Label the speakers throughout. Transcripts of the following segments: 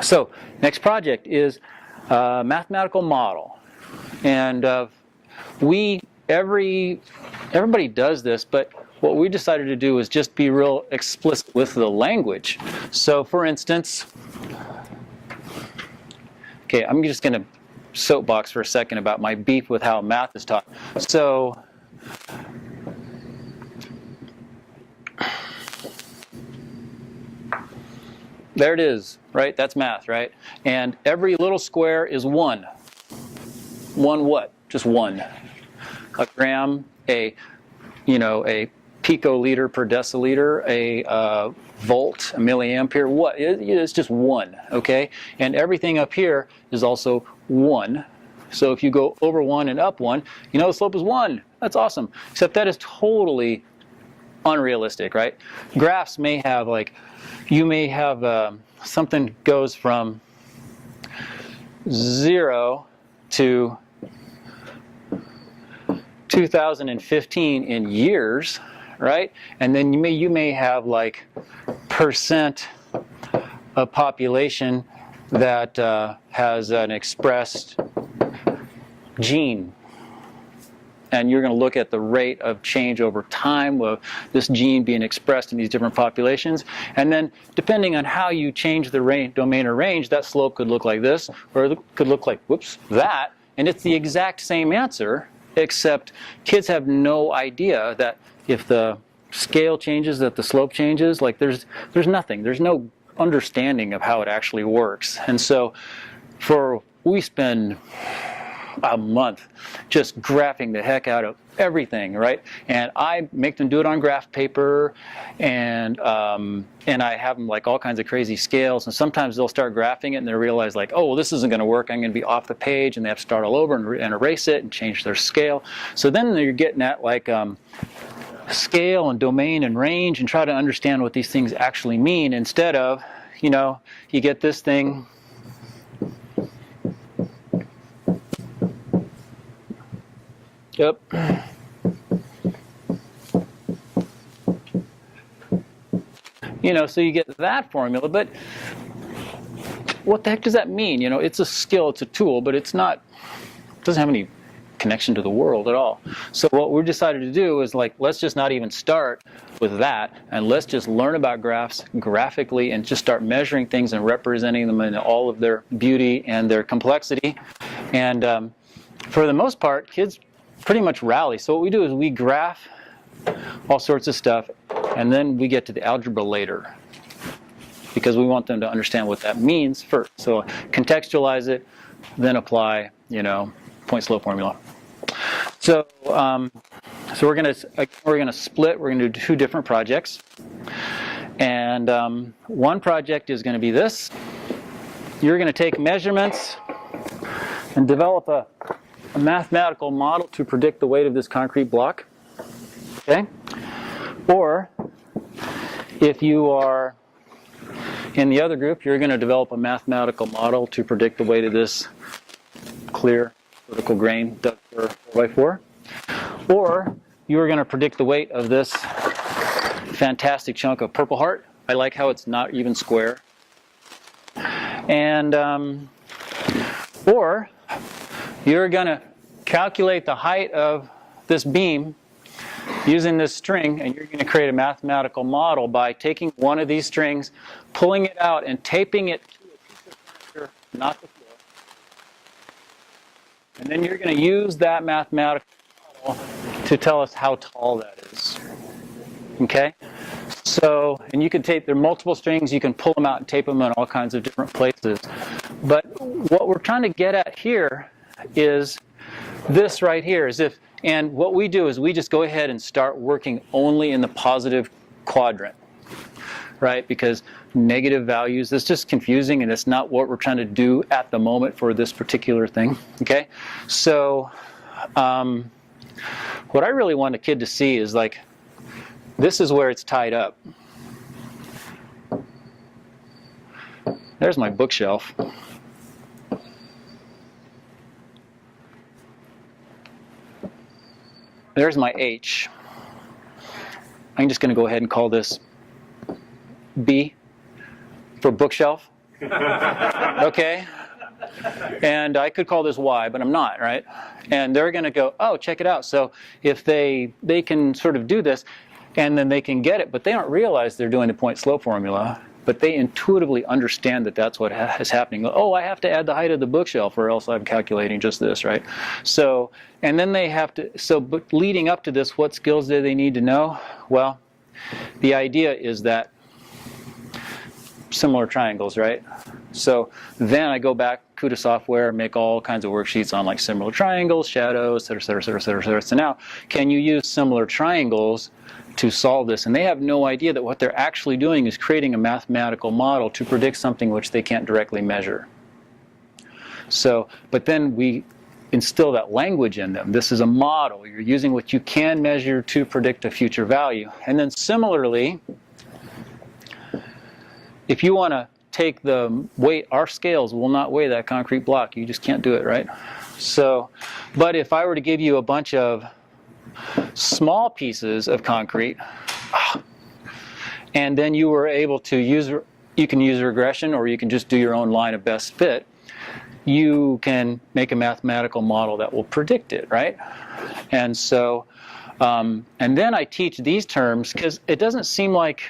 Speaker 1: So next project is a mathematical model, and everybody does this, but what we decided to do is just be real explicit with the language. So for instance, okay, I'm just going to soapbox for a second about my beef with how math is taught. So there it is, right? That's math, right? And every little square is one. One what? Just one. A gram, a picoliter per deciliter, a volt, a milliampere, what? It's just one, okay? And everything up here is also one. So if you go over one and up one, the slope is one. That's awesome. Except that is totally unrealistic, right? Graphs may have you may have something goes from 0 to 2015 in years, right? And then you may have percent of population that has an expressed gene. And you're going to look at the rate of change over time of this gene being expressed in these different populations. And then depending on how you change the domain or range, that slope could look like this, or it could look like, that. And it's the exact same answer, except kids have no idea that if the scale changes, that the slope changes. There's nothing. There's no understanding of how it actually works. And so we spend a month just graphing the heck out of everything, right? And I make them do it on graph paper, and I have them all kinds of crazy scales, and sometimes they'll start graphing it and they realize oh, well, this isn't going to work, I'm going to be off the page, and they have to start all over and erase it and change their scale. So then you're getting at scale and domain and range and try to understand what these things actually mean, instead of, you get this thing. Yep. So you get that formula, but what the heck does that mean? It's a skill, it's a tool, but it doesn't have any connection to the world at all. So what we decided to do is let's just not even start with that, and let's just learn about graphs graphically and just start measuring things and representing them in all of their beauty and their complexity. And for the most part, kids pretty much rally. So what we do is we graph all sorts of stuff, and then we get to the algebra later, because we want them to understand what that means first. So contextualize it, then apply, point slope formula. So we're gonna split. We're gonna do 2 different projects, and one project is going to be this. You're going to take measurements and develop a mathematical model to predict the weight of this concrete block. Okay? Or if you are in the other group, you're going to develop a mathematical model to predict the weight of this clear vertical grain dug for 4x4. Or you are going to predict the weight of this fantastic chunk of Purple Heart. I like how it's not even square. And or you're going to calculate the height of this beam using this string, and you're going to create a mathematical model by taking one of these strings, pulling it out, and taping it to a piece of furniture, not the floor. And then you're going to use that mathematical model to tell us how tall that is. Okay? So, and you can tape, there are multiple strings, you can pull them out and tape them in all kinds of different places. But what we're trying to get at here is this right here, and what we do is we just go ahead and start working only in the positive quadrant, right? Because negative values, it's just confusing, and it's not what we're trying to do at the moment for this particular thing, okay? So what I really want a kid to see is this is where it's tied up. There's my bookshelf. There's my H. I'm just going to go ahead and call this B for bookshelf. Okay? And I could call this y, but I'm not, right? And they're going to go, oh, check it out. So if they can sort of do this, and then they can get it, but they don't realize they're doing the point slope formula, but they intuitively understand that that's what is happening. Oh, I have to add the height of the bookshelf or else I'm calculating just this, right? So, and then they have to, so but leading up to this, what skills do they need to know? Well, the idea is that similar triangles, right? So then I go back, CUDA software, make all kinds of worksheets on like similar triangles, shadows, et cetera, et cetera, et cetera, et cetera. So now, can you use similar triangles to solve this? And they have no idea that what they're actually doing is creating a mathematical model to predict something which they can't directly measure. So, but then we instill that language in them. This is a model. You're using what you can measure to predict a future value. And then similarly, if you want to take the weight, our scales will not weigh that concrete block. You just can't do it, right? So, but if I were to give you a bunch of small pieces of concrete, and then you were able to use, you can use regression or you can just do your own line of best fit, you can make a mathematical model that will predict it, right? And so, and then I teach these terms because it doesn't seem like,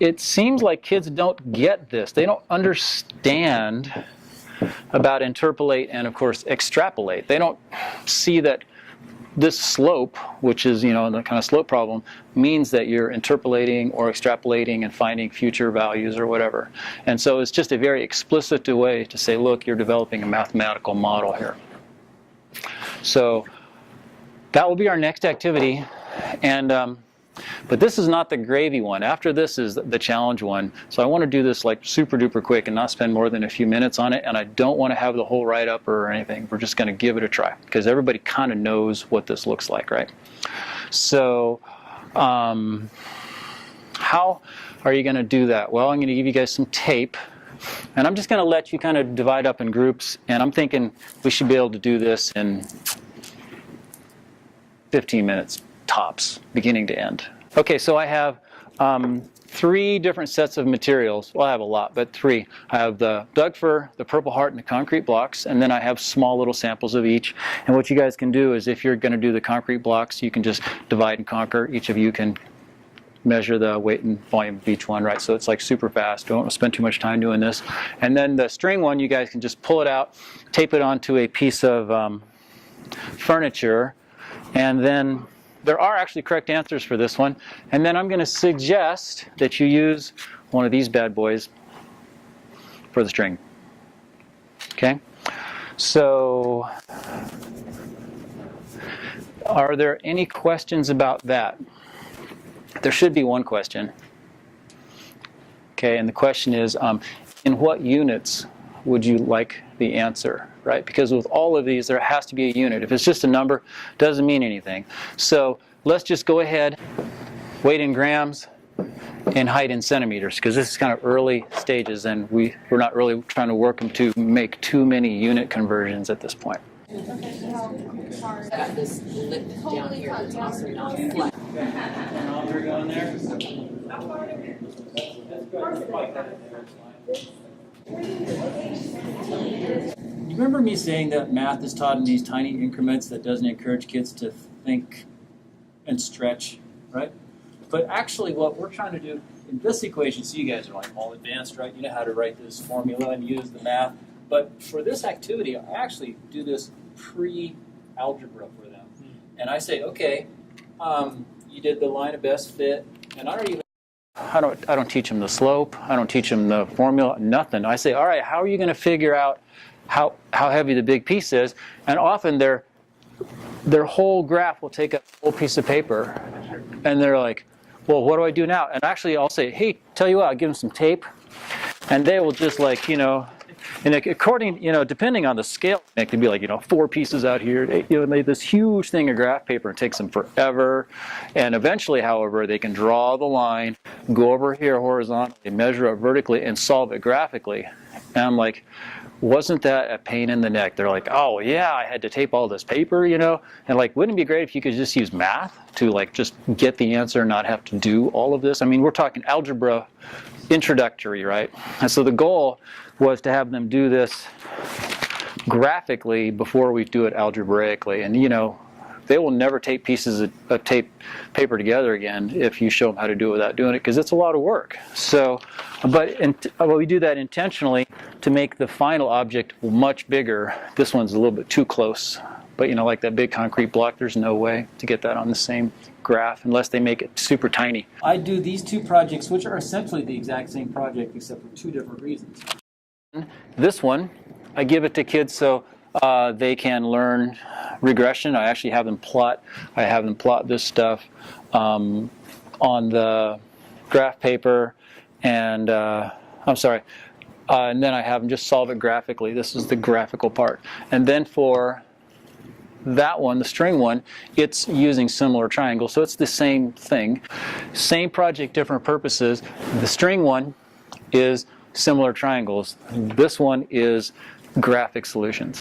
Speaker 1: it seems like kids don't get this. They don't understand about interpolate and, of course, extrapolate. They don't see that this slope, which is, you know, the kind of slope problem, means that you're interpolating or extrapolating and finding future values or whatever. And so it's just a very explicit way to say, look, you're developing a mathematical model here. So that will be our next activity. And but this is not the gravy one. After this is the challenge one. So I want to do this like super duper quick and not spend more than a few minutes on it. And I don't want to have the whole write-up or anything. We're just going to give it a try because everybody kind of knows what this looks like, right? So how are you going to do that? Well, I'm going to give you guys some tape. And I'm just going to let you kind of divide up in groups. And I'm thinking we should be able to do this in 15 minutes. Tops, beginning to end. Okay, so I have 3 different sets of materials. Well, I have a lot, but 3. I have the Doug fir, the purple heart, and the concrete blocks, and then I have small little samples of each. And what you guys can do is if you're going to do the concrete blocks, you can just divide and conquer. Each of you can measure the weight and volume of each one, right? So it's like super fast. Don't spend too much time doing this. And then the string one, you guys can just pull it out, tape it onto a piece of furniture, and then there are actually correct answers for this one. And then I'm going to suggest that you use one of these bad boys for the string. Okay? So, are there any questions about that? There should be one question. Okay, and the question is, in what units would you like the answer? Right? Because with all of these, there has to be a unit. If it's just a number, it doesn't mean anything. So let's just go ahead, weight in grams, and height in centimeters, because this is kind of early stages, and we're not really trying to work them to make too many unit conversions at this point.
Speaker 2: Got this lip down here that's also not flat.
Speaker 1: You remember me saying that math is taught in these tiny increments that doesn't encourage kids to think and stretch, right? But actually what we're trying to do in this equation, so you guys are like all advanced, right? You know how to write this formula and use the math. But for this activity, I actually do this pre-algebra for them. And I say, okay, you did the line of best fit, and I don't teach them the slope, I don't teach them the formula, nothing. I say, all right, how are you going to figure out how heavy the big piece is? And often their whole graph will take a whole piece of paper, and they're like, well, what do I do now? And actually I'll say, hey, tell you what, I'll give them some tape, and they will just like, you know, and according, you know, depending on the scale, it could be like, you know, 4 pieces out here, you know, this huge thing of graph paper. It takes them forever. And eventually, however, they can draw the line, go over here horizontally, measure it vertically, and solve it graphically. And I'm like, wasn't that a pain in the neck? They're like, oh yeah, I had to tape all this paper, you know? And like, wouldn't it be great if you could just use math to like just get the answer and not have to do all of this? I mean, we're talking algebra introductory, right? And so the goal was to have them do this graphically before we do it algebraically. And you know, they will never tape pieces of paper together again if you show them how to do it without doing it, because it's a lot of work. So, but we do that intentionally to make the final object much bigger. This one's a little bit too close, but you know, like that big concrete block, there's no way to get that on the same graph unless they make it super tiny.
Speaker 3: I do these two projects, which are essentially the exact same project except for two different reasons.
Speaker 1: This one, I give it to kids so they can learn regression. I actually have them plot. I have them plot this stuff on the graph paper, and I'm sorry. And then I have them just solve it graphically. This is the graphical part. And then for that one, the string one, it's using similar triangles. So it's the same thing. Same project, different purposes. The string one is similar triangles. This one is graphic solutions.